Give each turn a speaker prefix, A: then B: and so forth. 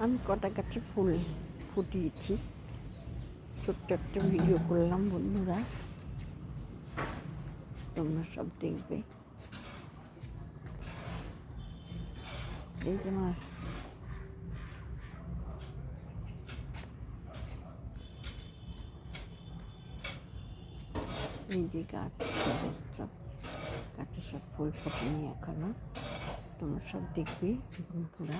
A: আমি কটা গাছে ফুল ফুটিয়েছি, ছোট্ট একটা ভিডিও করলাম বন্ধুরা, তোমরা সব দেখবে। এই যে আমার এই যে গাছ সব গাছে সব ফুল ফোটেনি এখনো, তোমরা সব দেখবে বন্ধুরা।